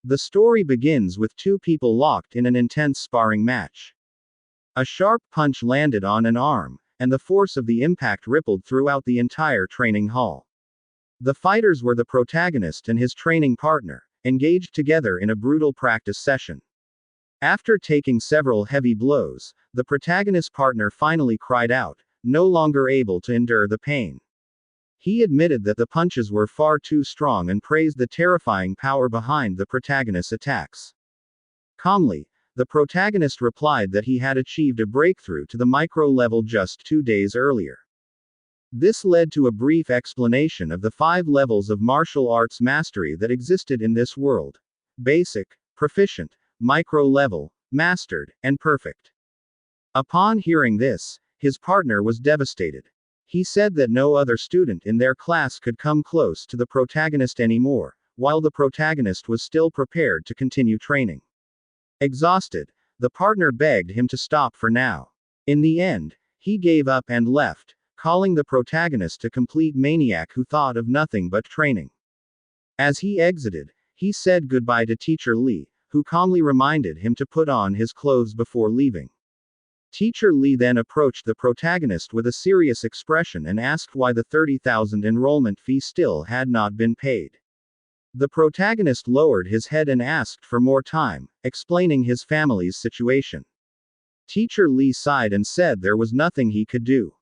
The story begins with two people locked in an intense sparring match. A sharp punch landed on an arm, and the force of the impact rippled throughout the entire training hall. The fighters were the protagonist and his training partner, engaged together in a brutal practice session. After taking several heavy blows, the protagonist's partner finally cried out, no longer able to endure the pain. He admitted that the punches were far too strong and praised the terrifying power behind the protagonist's attacks. Calmly, the protagonist replied that he had achieved a breakthrough to the micro level just 2 days earlier. This led to a brief explanation of the 5 levels of martial arts mastery that existed in this world: basic, proficient, micro level, mastered, and perfect. Upon hearing this, his partner was devastated. He said that no other student in their class could come close to the protagonist anymore, while the protagonist was still prepared to continue training. Exhausted, the partner begged him to stop for now. In the end, he gave up and left, calling the protagonist a complete maniac who thought of nothing but training. As he exited, he said goodbye to Teacher Lee, who calmly reminded him to put on his clothes before leaving. Teacher Lee then approached the protagonist with a serious expression and asked why the 30,000 enrollment fee still had not been paid. The protagonist lowered his head and asked for more time, explaining his family's situation. Teacher Lee sighed and said there was nothing he could do.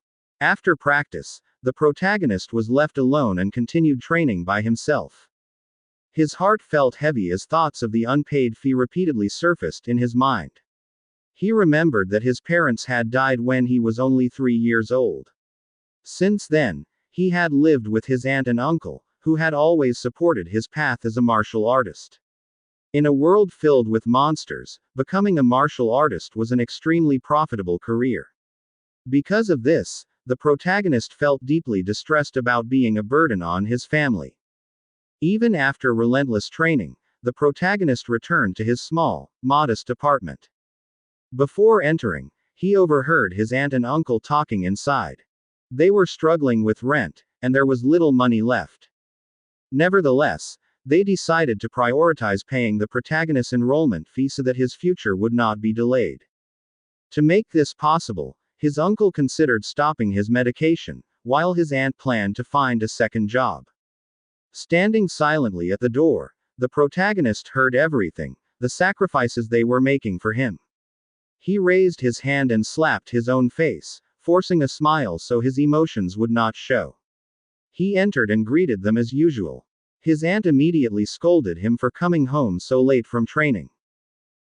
After practice, the protagonist was left alone and continued training by himself. His heart felt heavy as thoughts of the unpaid fee repeatedly surfaced in his mind. He remembered that his parents had died when he was only 3 years old. Since then, he had lived with his aunt and uncle, who had always supported his path as a martial artist. In a world filled with monsters, becoming a martial artist was an extremely profitable career. Because of this, the protagonist felt deeply distressed about being a burden on his family. Even after relentless training, the protagonist returned to his small, modest apartment. Before entering, he overheard his aunt and uncle talking inside. They were struggling with rent, and there was little money left. Nevertheless, they decided to prioritize paying the protagonist's enrollment fee so that his future would not be delayed. To make this possible, his uncle considered stopping his medication, while his aunt planned to find a second job. Standing silently at the door, the protagonist heard everything, the sacrifices they were making for him. He raised his hand and slapped his own face, forcing a smile so his emotions would not show. He entered and greeted them as usual. His aunt immediately scolded him for coming home so late from training.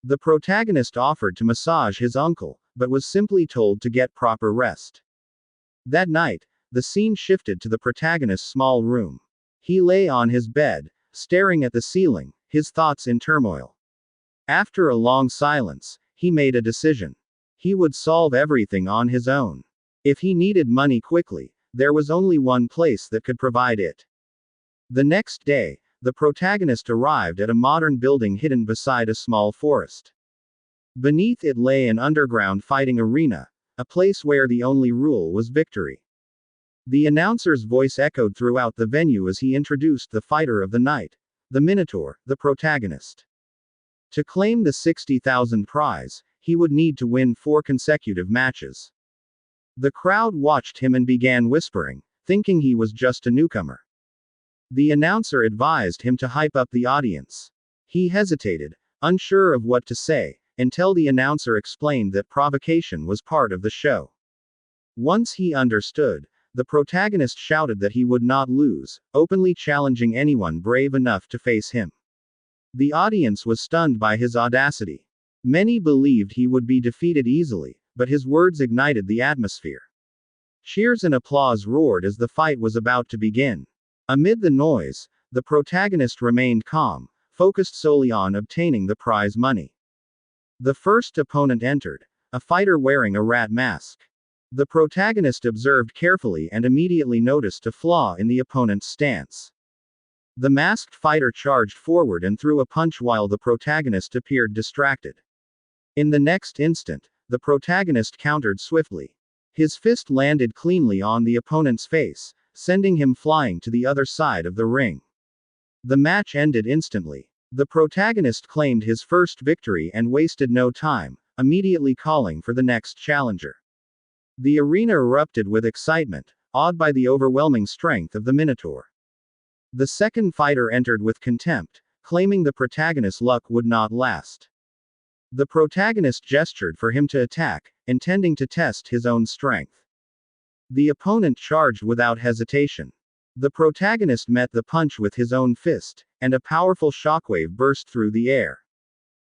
The protagonist offered to massage his uncle, but was simply told to get proper rest. That night, the scene shifted to the protagonist's small room. He lay on his bed, staring at the ceiling, his thoughts in turmoil. After a long silence, he made a decision. He would solve everything on his own. If he needed money quickly, there was only one place that could provide it. The next day, the protagonist arrived at a modern building hidden beside a small forest. Beneath it lay an underground fighting arena, a place where the only rule was victory. The announcer's voice echoed throughout the venue as he introduced the fighter of the night, the Minotaur, the protagonist. To claim the 60,000 prize, he would need to win 4 consecutive matches. The crowd watched him and began whispering, thinking he was just a newcomer. The announcer advised him to hype up the audience. He hesitated, unsure of what to say, until the announcer explained that provocation was part of the show. Once he understood, the protagonist shouted that he would not lose, openly challenging anyone brave enough to face him. The audience was stunned by his audacity. Many believed he would be defeated easily, but his words ignited the atmosphere. Cheers and applause roared as the fight was about to begin. Amid the noise, the protagonist remained calm, focused solely on obtaining the prize money. The first opponent entered, a fighter wearing a rat mask. The protagonist observed carefully and immediately noticed a flaw in the opponent's stance. The masked fighter charged forward and threw a punch while the protagonist appeared distracted. In the next instant, the protagonist countered swiftly. His fist landed cleanly on the opponent's face, sending him flying to the other side of the ring. The match ended instantly. The protagonist claimed his first victory and wasted no time, immediately calling for the next challenger. The arena erupted with excitement, awed by the overwhelming strength of the Minotaur. The second fighter entered with contempt, claiming the protagonist's luck would not last. The protagonist gestured for him to attack, intending to test his own strength. The opponent charged without hesitation. The protagonist met the punch with his own fist, and a powerful shockwave burst through the air.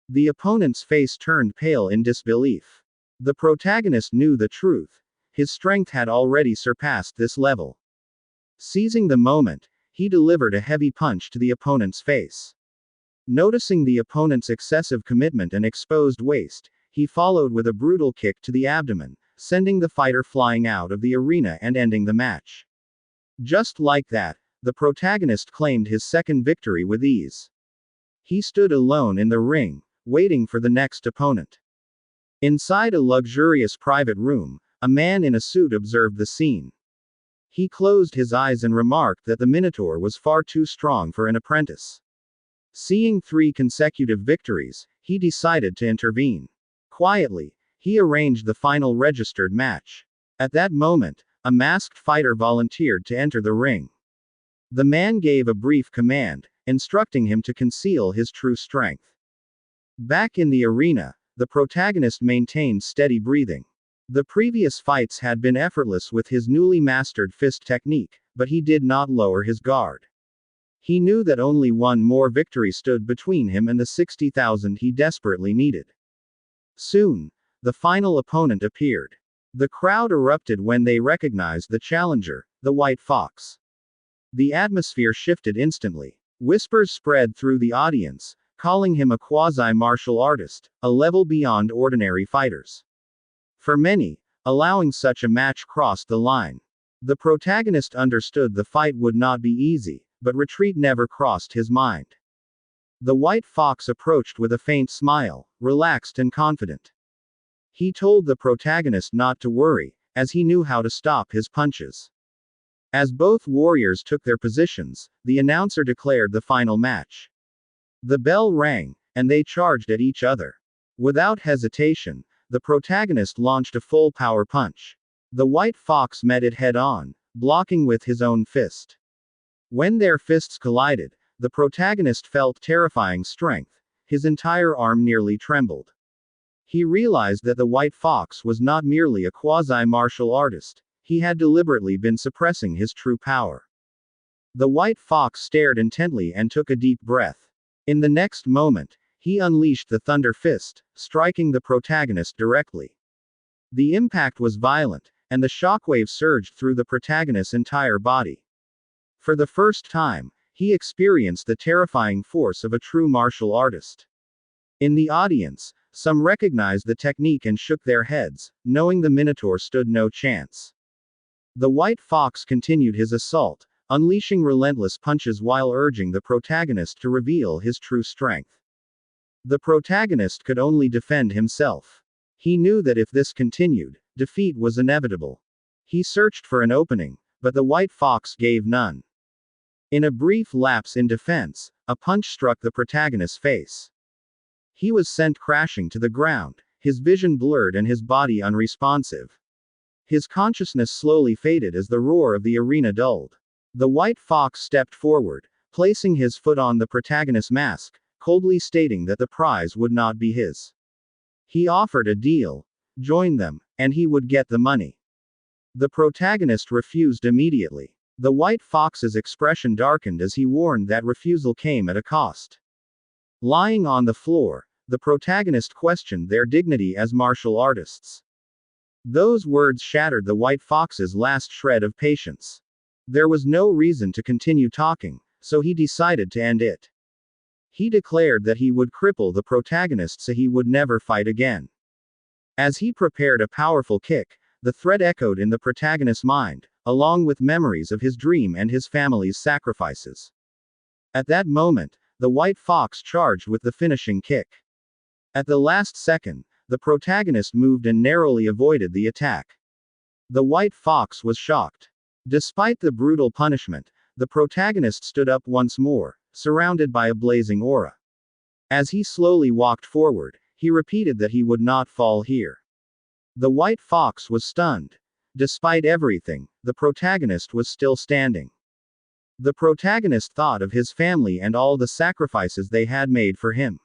The opponent's face turned pale in disbelief. The protagonist knew the truth. His strength had already surpassed this level. Seizing the moment, he delivered a heavy punch to the opponent's face. Noticing the opponent's excessive commitment and exposed waist, he followed with a brutal kick to the abdomen, sending the fighter flying out of the arena and ending the match. Just like that, the protagonist claimed his second victory with ease. He stood alone in the ring, waiting for the next opponent. Inside a luxurious private room, a man in a suit observed the scene. He closed his eyes and remarked that the Minotaur was far too strong for an apprentice. Seeing 3 consecutive victories, he decided to intervene. Quietly, he arranged the final registered match. At that moment, a masked fighter volunteered to enter the ring. The man gave a brief command, instructing him to conceal his true strength. Back in the arena, the protagonist maintained steady breathing. The previous fights had been effortless with his newly mastered fist technique, but he did not lower his guard. He knew that only one more victory stood between him and the 60,000 he desperately needed. Soon, the final opponent appeared. The crowd erupted when they recognized the challenger, the White Fox. The atmosphere shifted instantly. Whispers spread through the audience, calling him a quasi-martial artist, a level beyond ordinary fighters. For many, allowing such a match crossed the line. The protagonist understood the fight would not be easy, but retreat never crossed his mind. The White Fox approached with a faint smile, relaxed and confident. He told the protagonist not to worry, as he knew how to stop his punches. As both warriors took their positions, the announcer declared the final match. The bell rang, and they charged at each other. Without hesitation, the protagonist launched a full power punch. The White Fox met it head on, blocking with his own fist. When their fists collided, the protagonist felt terrifying strength. His entire arm nearly trembled. He realized that the White Fox was not merely a quasi-martial artist, he had deliberately been suppressing his true power. The White Fox stared intently and took a deep breath. In the next moment, he unleashed the Thunder Fist, striking the protagonist directly. The impact was violent, and the shockwave surged through the protagonist's entire body. For the first time, he experienced the terrifying force of a true martial artist. In the audience, some recognized the technique and shook their heads, knowing the Minotaur stood no chance. The White Fox continued his assault, unleashing relentless punches while urging the protagonist to reveal his true strength. The protagonist could only defend himself. He knew that if this continued, defeat was inevitable. He searched for an opening, but the White Fox gave none. In a brief lapse in defense, a punch struck the protagonist's face. He was sent crashing to the ground, his vision blurred and his body unresponsive. His consciousness slowly faded as the roar of the arena dulled. The White Fox stepped forward, placing his foot on the protagonist's mask, coldly stating that the prize would not be his. He offered a deal. Join them, and he would get the money. The protagonist refused immediately. The White Fox's expression darkened as he warned that refusal came at a cost. Lying on the floor, the protagonist questioned their dignity as martial artists. Those words shattered the White Fox's last shred of patience. There was no reason to continue talking, so he decided to end it. He declared that he would cripple the protagonist so he would never fight again. As he prepared a powerful kick, the threat echoed in the protagonist's mind, along with memories of his dream and his family's sacrifices. At that moment, the White Fox charged with the finishing kick. At the last second, the protagonist moved and narrowly avoided the attack. The White Fox was shocked. Despite the brutal punishment, the protagonist stood up once more, surrounded by a blazing aura. As he slowly walked forward, he repeated that he would not fall here. The white fox was stunned. Despite everything, the protagonist was still standing. The protagonist thought of his family and all the sacrifices they had made for him.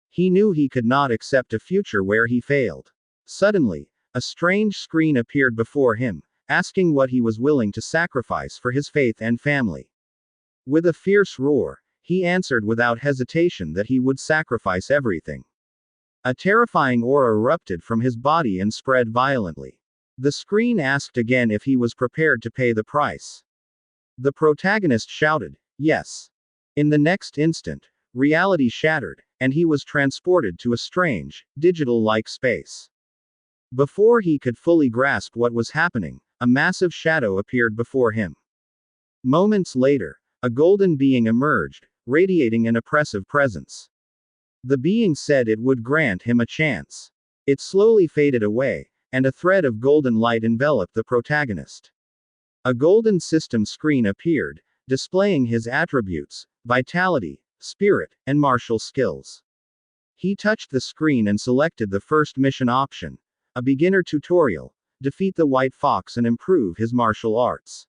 He knew he could not accept a future where he failed. Suddenly, a strange screen appeared before him, asking what he was willing to sacrifice for his faith and family. With a fierce roar, he answered without hesitation that he would sacrifice everything. A terrifying aura erupted from his body and spread violently. The screen asked again if he was prepared to pay the price. The protagonist shouted, "Yes." In the next instant, reality shattered, and he was transported to a strange, digital-like space. Before he could fully grasp what was happening, a massive shadow appeared before him. Moments later, a golden being emerged, radiating an oppressive presence. The being said it would grant him a chance. It slowly faded away, and a thread of golden light enveloped the protagonist. A golden system screen appeared, displaying his attributes, vitality, spirit, and martial skills. He touched the screen and selected the first mission option, a beginner tutorial, defeat the white fox and improve his martial arts.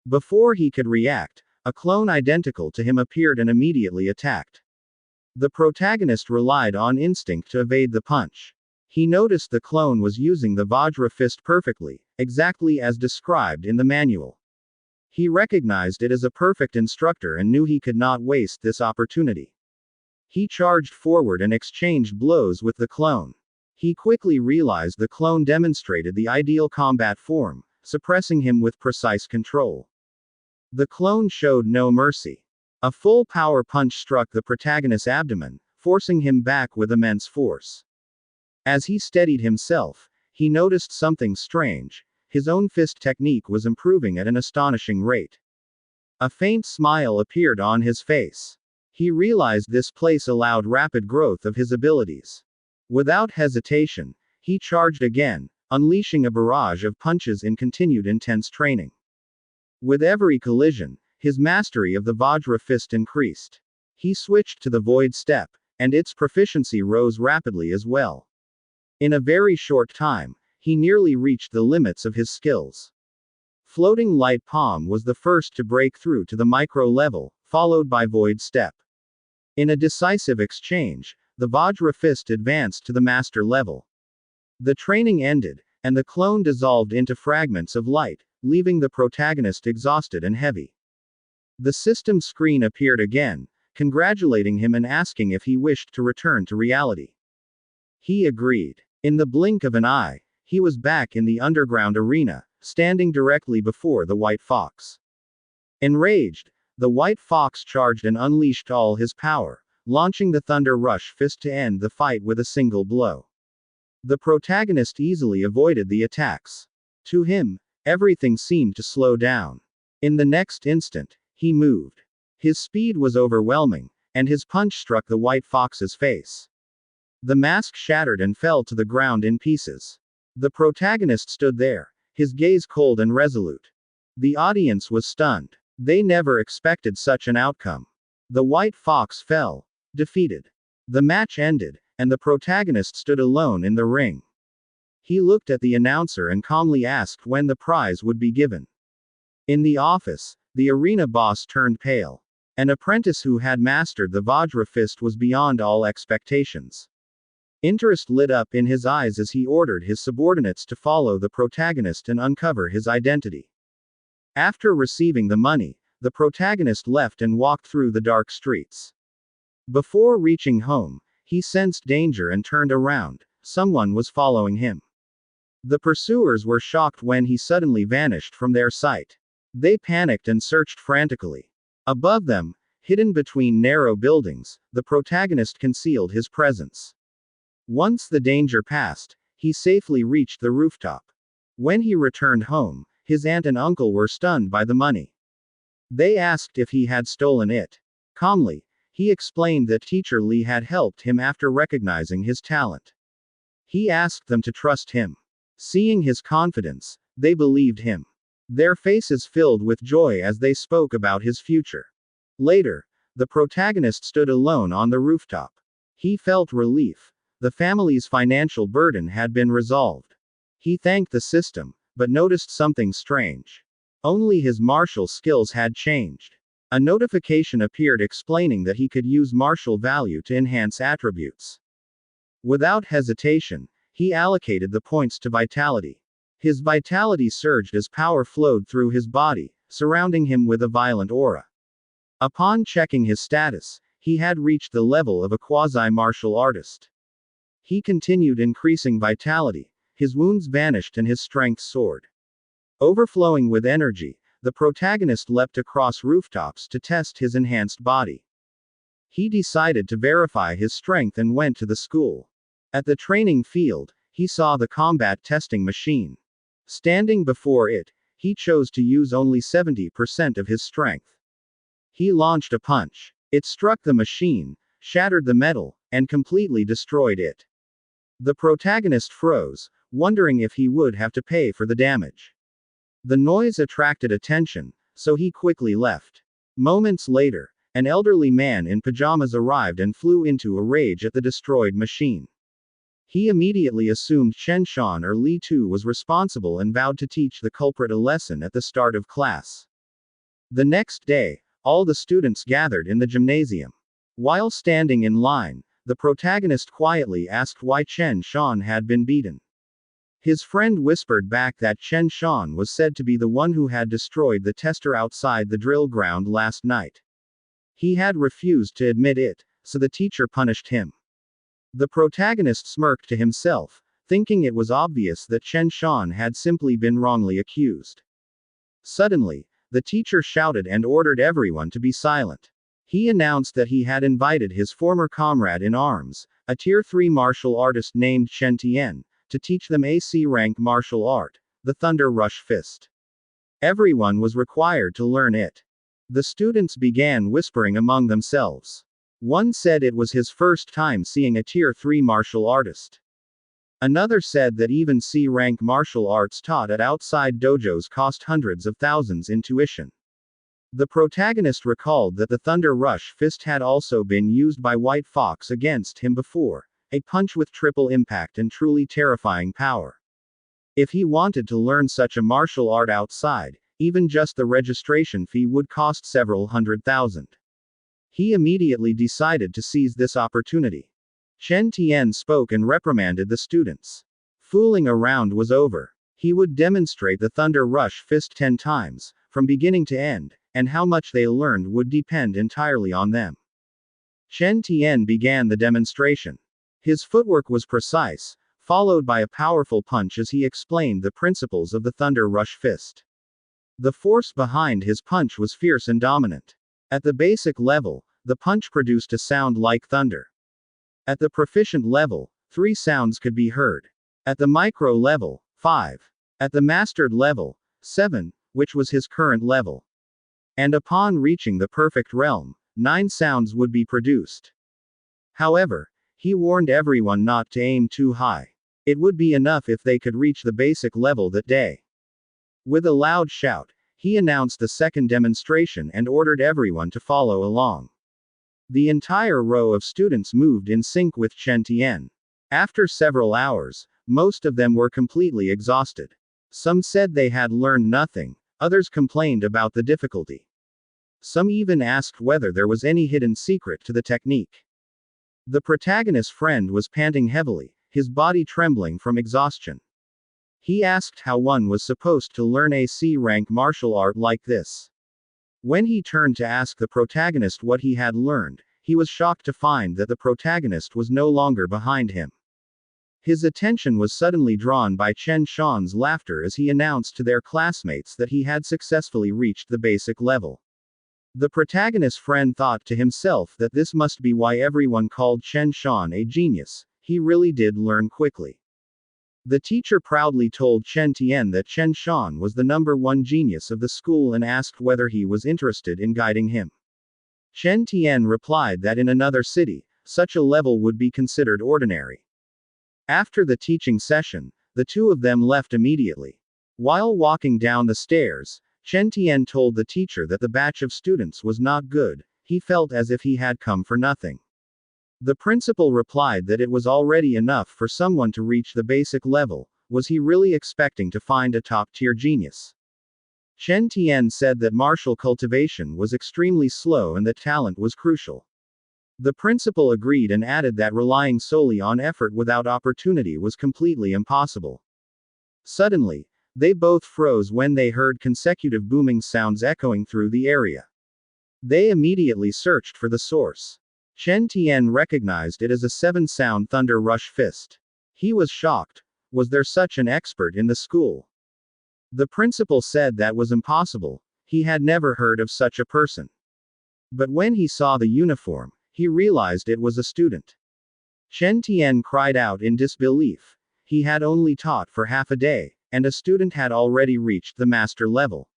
Before he could react, a clone identical to him appeared and immediately attacked. The protagonist relied on instinct to evade the punch. He noticed the clone was using the Vajra fist perfectly, exactly as described in the manual. He recognized it as a perfect instructor and knew he could not waste this opportunity. He charged forward and exchanged blows with the clone. He quickly realized the clone demonstrated the ideal combat form, suppressing him with precise control. The clone showed no mercy. A full power punch struck the protagonist's abdomen, forcing him back with immense force. As he steadied himself, he noticed something strange. His own fist technique was improving at an astonishing rate. A faint smile appeared on his face. He realized this place allowed rapid growth of his abilities. Without hesitation, he charged again, unleashing a barrage of punches in continued intense training. With every collision, his mastery of the Vajra fist increased. He switched to the void step, and its proficiency rose rapidly as well. In a very short time, he nearly reached the limits of his skills. Floating light palm was the first to break through to the micro level, followed by void step. In a decisive exchange, the Vajra fist advanced to the master level. The training ended, and the clone dissolved into fragments of light, leaving the protagonist exhausted and heavy. The system screen appeared again, congratulating him and asking if he wished to return to reality. He agreed. In the blink of an eye, he was back in the underground arena, standing directly before the white fox. Enraged, the white fox charged and unleashed all his power, launching the Thunder Rush fist to end the fight with a single blow. The protagonist easily avoided the attacks. To him, everything seemed to slow down. In the next instant, he moved. His speed was overwhelming, and his punch struck the white fox's face. The mask shattered and fell to the ground in pieces. The protagonist stood there, his gaze cold and resolute. The audience was stunned. They never expected such an outcome. The white fox fell, defeated. The match ended, and the protagonist stood alone in the ring. He looked at the announcer and calmly asked when the prize would be given. In the office, the arena boss turned pale. An apprentice who had mastered the Vajra fist was beyond all expectations. Interest lit up in his eyes as he ordered his subordinates to follow the protagonist and uncover his identity. After receiving the money, the protagonist left and walked through the dark streets. Before reaching home, he sensed danger and turned around. Someone was following him. The pursuers were shocked when he suddenly vanished from their sight. They panicked and searched frantically. Above them, hidden between narrow buildings, the protagonist concealed his presence. Once the danger passed, he safely reached the rooftop. When he returned home, his aunt and uncle were stunned by the money. They asked if he had stolen it. Calmly, he explained that Teacher Lee had helped him after recognizing his talent. He asked them to trust him. Seeing his confidence, they believed him. Their faces filled with joy as they spoke about his future. Later, the protagonist stood alone on the rooftop. He felt relief. The family's financial burden had been resolved. He thanked the system, but noticed something strange. Only his martial skills had changed. A notification appeared explaining that he could use martial value to enhance attributes. Without hesitation, he allocated the points to vitality. His vitality surged as power flowed through his body, surrounding him with a violent aura. Upon checking his status, he had reached the level of a quasi-martial artist. He continued increasing vitality, his wounds vanished and his strength soared. Overflowing with energy, the protagonist leapt across rooftops to test his enhanced body. He decided to verify his strength and went to the school. At the training field, he saw the combat testing machine. Standing before it, he chose to use only 70% of his strength. He launched a punch. It struck the machine, shattered the metal, and completely destroyed it. The protagonist froze, wondering if he would have to pay for the damage. The noise attracted attention, so he quickly left. Moments later, an elderly man in pajamas arrived and flew into a rage at the destroyed machine. He immediately assumed Chen Shan or Li Tu was responsible and vowed to teach the culprit a lesson at the start of class. The next day, all the students gathered in the gymnasium. While standing in line, the protagonist quietly asked why Chen Shan had been beaten. His friend whispered back that Chen Shan was said to be the one who had destroyed the tester outside the drill ground last night. He had refused to admit it, so the teacher punished him. The protagonist smirked to himself, thinking it was obvious that Chen Shan had simply been wrongly accused. Suddenly, the teacher shouted and ordered everyone to be silent. He announced that he had invited his former comrade in arms, a Tier 3 martial artist named Chen Tian, to teach them AC-rank martial art, the Thunder Rush Fist. Everyone was required to learn it. The students began whispering among themselves. One said it was his first time seeing a Tier 3 martial artist. Another said that even C-rank martial arts taught at outside dojos cost hundreds of thousands in tuition. The protagonist recalled that the Thunder Rush Fist had also been used by White Fox against him before, a punch with triple impact and truly terrifying power. If he wanted to learn such a martial art outside, even just the registration fee would cost several $100,000. He immediately decided to seize this opportunity. Chen Tian spoke and reprimanded the students. Fooling around was over. He would demonstrate the Thunder Rush Fist 10 times, from beginning to end, and how much they learned would depend entirely on them. Chen Tian began the demonstration. His footwork was precise, followed by a powerful punch as he explained the principles of the Thunder Rush Fist. The force behind his punch was fierce and dominant. At the basic level, the punch produced a sound like thunder. At the proficient level, 3 sounds could be heard. At the micro level, 5. At the mastered level, 7, which was his current level. And upon reaching the perfect realm, 9 sounds would be produced. However, he warned everyone not to aim too high. It would be enough if they could reach the basic level that day. With a loud shout, he announced the second demonstration and ordered everyone to follow along. The entire row of students moved in sync with Chen Tian. After several hours, most of them were completely exhausted. Some said they had learned nothing, others complained about the difficulty. Some even asked whether there was any hidden secret to the technique. The protagonist's friend was panting heavily, his body trembling from exhaustion. He asked how one was supposed to learn a C-rank martial art like this. When he turned to ask the protagonist what he had learned, he was shocked to find that the protagonist was no longer behind him. His attention was suddenly drawn by Chen Shan's laughter as he announced to their classmates that he had successfully reached the basic level. The protagonist's friend thought to himself that this must be why everyone called Chen Shan a genius. He really did learn quickly. The teacher proudly told Chen Tian that Chen Shan was the #1 genius of the school and asked whether he was interested in guiding him. Chen Tian replied that in another city, such a level would be considered ordinary. After the teaching session, the two of them left immediately. While walking down the stairs, Chen Tian told the teacher that the batch of students was not good. he felt as if he had come for nothing. The principal replied that it was already enough for someone to reach the basic level. Was he really expecting to find a top-tier genius? Chen Tian said that martial cultivation was extremely slow and that talent was crucial. The principal agreed and added that relying solely on effort without opportunity was completely impossible. Suddenly, they both froze when they heard consecutive booming sounds echoing through the area. They immediately searched for the source. Chen Tian recognized it as a 7-sound thunder rush fist. He was shocked. Was there such an expert in the school? The principal said that was impossible. He had never heard of such a person. But when he saw the uniform, he realized it was a student. Chen Tian cried out in disbelief. He had only taught for half a day, and a student had already reached the master level.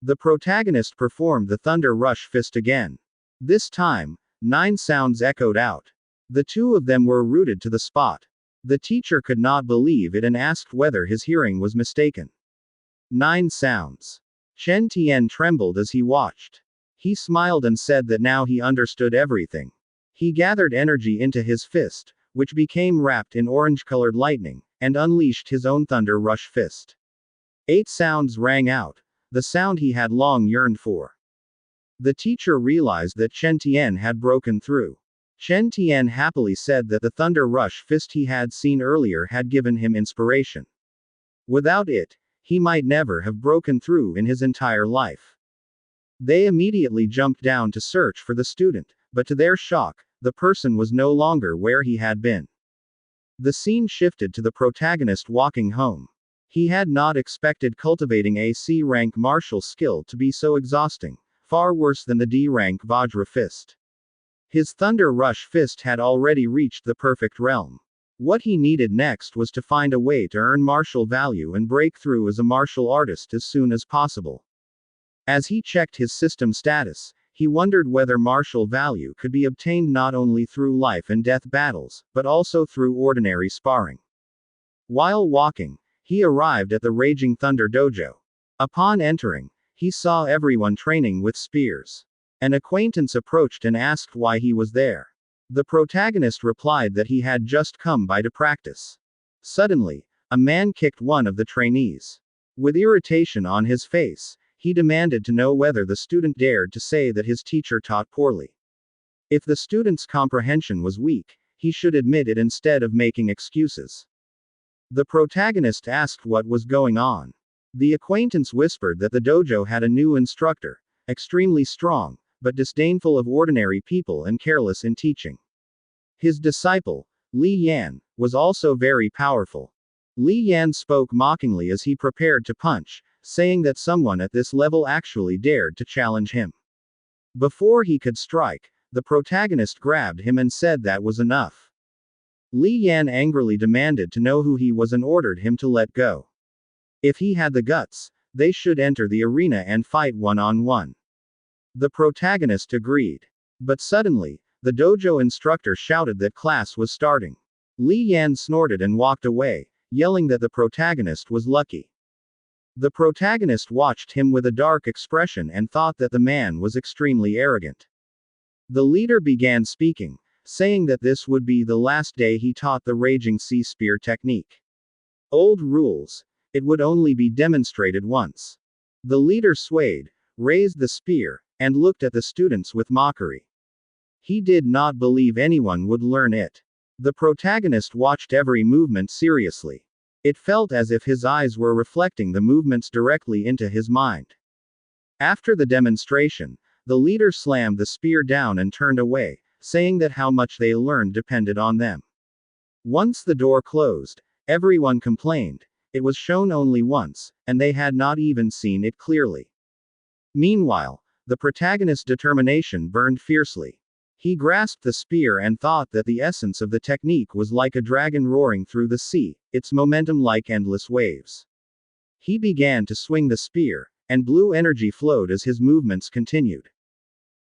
The protagonist performed the thunder rush fist again. This time, 9 sounds echoed out. The two of them were rooted to the spot. The teacher could not believe it and asked whether his hearing was mistaken. 9 sounds. Chen Tian trembled as he watched. He smiled and said that now he understood everything. He gathered energy into his fist, which became wrapped in orange-colored lightning, and unleashed his own thunder rush fist. 8 sounds rang out, the sound he had long yearned for. The teacher realized that Chen Tian had broken through. Chen Tian happily said that the thunder rush fist he had seen earlier had given him inspiration. Without it, he might never have broken through in his entire life. They immediately jumped down to search for the student, but to their shock, the person was no longer where he had been. The scene shifted to the protagonist walking home. He had not expected cultivating a C-rank martial skill to be so exhausting, far worse than the D-rank Vajra fist. His thunder rush fist had already reached the perfect realm. What he needed next was to find a way to earn martial value and break through as a martial artist as soon as possible. As he checked his system status, he wondered whether martial value could be obtained not only through life and death battles, but also through ordinary sparring. While walking, he arrived at the Raging Thunder Dojo. Upon entering, he saw everyone training with spears. An acquaintance approached and asked why he was there. The protagonist replied that he had just come by to practice. Suddenly, a man kicked one of the trainees. With irritation on his face, he demanded to know whether the student dared to say that his teacher taught poorly. If the student's comprehension was weak, he should admit it instead of making excuses. The protagonist asked what was going on. The acquaintance whispered that the dojo had a new instructor, extremely strong, but disdainful of ordinary people and careless in teaching. His disciple, Li Yan, was also very powerful. Li Yan spoke mockingly as he prepared to punch, saying that someone at this level actually dared to challenge him. Before he could strike, the protagonist grabbed him and said that was enough. Li Yan angrily demanded to know who he was and ordered him to let go. If he had the guts, they should enter the arena and fight one-on-one. The protagonist agreed. But suddenly, the dojo instructor shouted that class was starting. Li Yan snorted and walked away, yelling that the protagonist was lucky. The protagonist watched him with a dark expression and thought that the man was extremely arrogant. The leader began speaking, saying that this would be the last day he taught the Raging Sea Spear technique. Old rules. It would only be demonstrated once. The leader swayed, raised the spear, and looked at the students with mockery. He did not believe anyone would learn it. The protagonist watched every movement seriously. It felt as if his eyes were reflecting the movements directly into his mind. After the demonstration, the leader slammed the spear down and turned away, saying that how much they learned depended on them. Once the door closed, everyone complained. It was shown only once, and they had not even seen it clearly. Meanwhile, the protagonist's determination burned fiercely. He grasped the spear and thought that the essence of the technique was like a dragon roaring through the sea, its momentum like endless waves. He began to swing the spear, and blue energy flowed as his movements continued.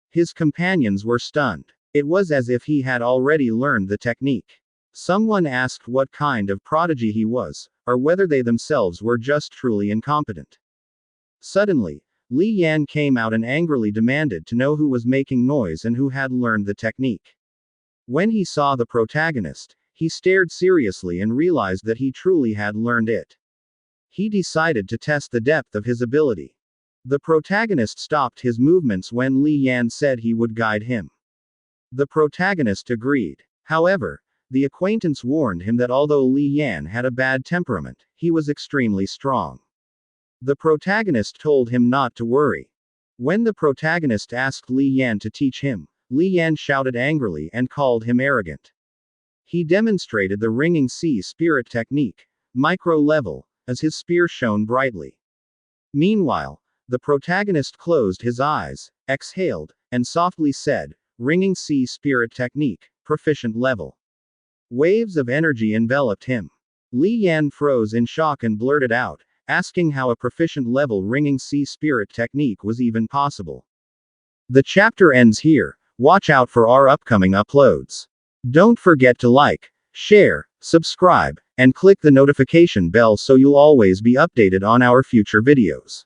His companions were stunned. It was as if he had already learned the technique. Someone asked what kind of prodigy he was, or whether they themselves were just truly incompetent. Suddenly, Li Yan came out and angrily demanded to know who was making noise and who had learned the technique. When he saw the protagonist, he stared seriously and realized that he truly had learned it. He decided to test the depth of his ability. The protagonist stopped his movements when Li Yan said he would guide him. The protagonist agreed. However, the acquaintance warned him that although Li Yan had a bad temperament, he was extremely strong. The protagonist told him not to worry. When the protagonist asked Li Yan to teach him, Li Yan shouted angrily and called him arrogant. He demonstrated the ringing sea spirit technique, micro-level, as his spear shone brightly. Meanwhile, the protagonist closed his eyes, exhaled, and softly said, ringing sea spirit technique, proficient level. Waves of energy enveloped him. Li Yan froze in shock and blurted out, asking how a proficient level ringing sea spirit technique was even possible. The chapter ends here. Watch out for our upcoming uploads. Don't forget to like, share, subscribe, and click the notification bell so you'll always be updated on our future videos.